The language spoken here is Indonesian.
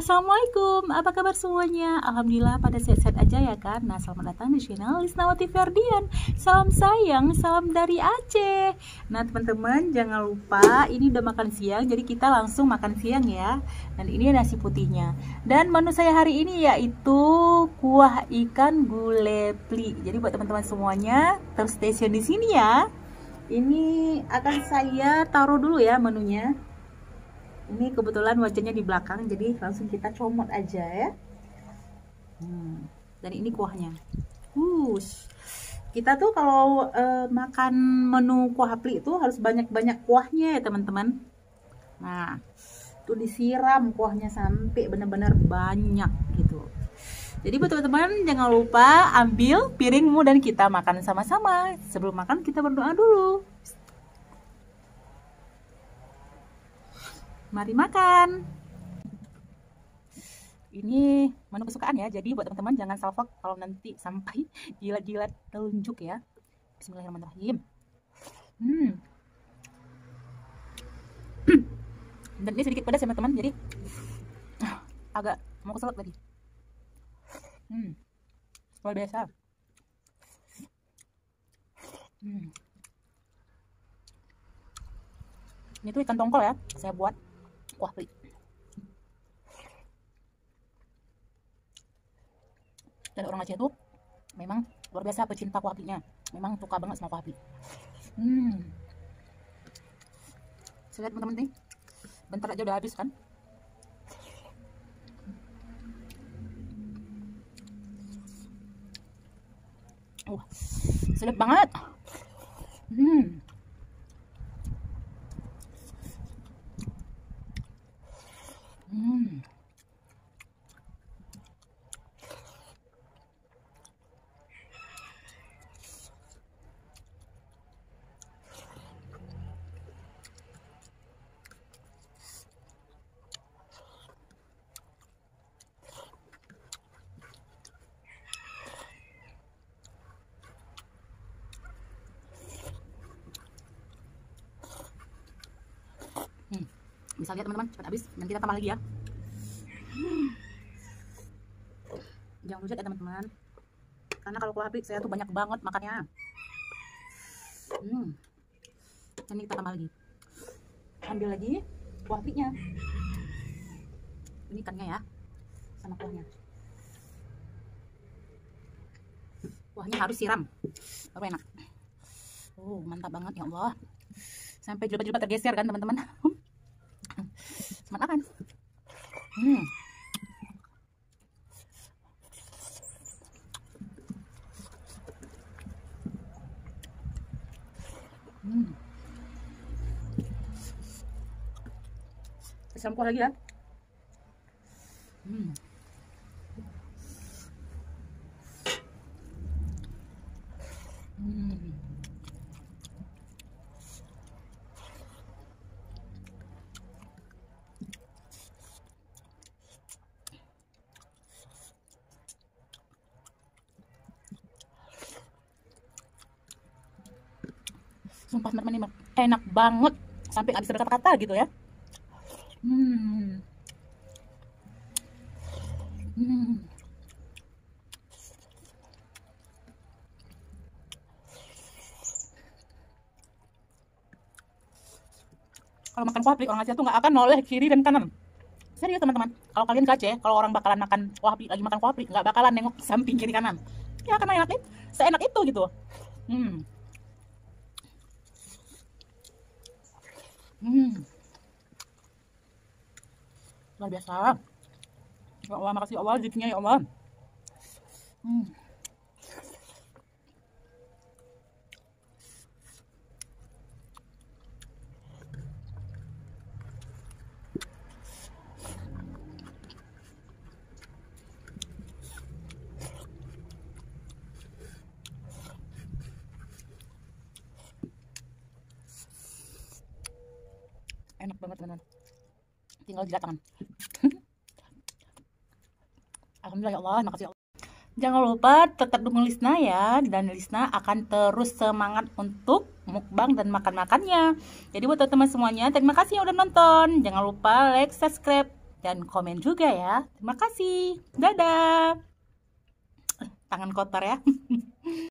Assalamualaikum, apa kabar semuanya? Alhamdulillah pada sehat-sehat aja ya kan? Nah, selamat datang di channel Lisnawati Ferdian. Salam sayang, salam dari Aceh. Nah teman-teman, jangan lupa ini udah makan siang, jadi kita langsung makan siang ya. Dan ini nasi putihnya. Dan menu saya hari ini yaitu kuah ikan gulepli. Jadi buat teman-teman semuanya, terus stay tune di sini ya. Ini akan saya taruh dulu ya menunya. Ini kebetulan wajahnya di belakang, jadi langsung kita comot aja ya. Dan ini kuahnya. Kita tuh kalau makan menu kuah pli itu harus banyak-banyak kuahnya ya teman-teman. Nah, tuh disiram kuahnya sampai benar-benar banyak gitu. Jadi buat teman-teman jangan lupa ambil piringmu dan kita makan sama-sama. Sebelum makan kita berdoa dulu. Mari makan. Ini menu kesukaan ya. Jadi buat teman-teman jangan salfok kalau nanti sampai jilat-jilat telunjuk ya. Bismillahirrahmanirrahim. Dan ini sedikit pedas ya teman-teman. Jadi agak mau keselak tadi. Luar biasa. Ini tuh ikan tongkol ya. Saya buat kuah pli. Dan orang Aceh tuh memang luar biasa pecinta kuah plinya. Memang suka banget sama kuah pli. Saya lihat teman-teman nih, bentar aja udah habis kan. Sedap banget. Bisa lihat teman-teman, cepat habis dan kita tambah lagi ya. Jangan lupa ya teman-teman, karena kalau kuah pli saya tuh banyak banget makannya. Ini kita tambah lagi. Ambil lagi kuah plinya. Ini ikannya ya, sama kuahnya. Kuahnya harus siram, baru enak. Mantap banget ya Allah. Sampai jilbab-jilbab tergeser kan teman-teman. Selamat makan. Siram kuah lagi ya. Sumpah teman-teman ini enak banget sampai nggak bisa berkata-kata gitu ya. Kalau makan kuah pli orang Aceh tuh nggak akan noleh kiri dan kanan. Serius teman-teman, kalau kalian ke Aceh, kalau orang bakalan makan kuah pli, lagi makan kuah pli, nggak bakalan nengok samping kiri kanan. Ya karena enak nih, seenak itu gitu. Luar biasa. Ya Allah, makasih ya Allah rezekinya ya Allah. Enak banget teman-teman. Tinggal jilat tangan. Alhamdulillah ya Allah, makasih ya Allah. Jangan lupa tetap dukung Lisna ya, dan Lisna akan terus semangat untuk mukbang dan makan-makannya. Jadi buat teman-teman semuanya, terima kasih yang udah nonton. Jangan lupa like, subscribe, dan komen juga ya. Terima kasih. Dadah. Tangan kotor ya.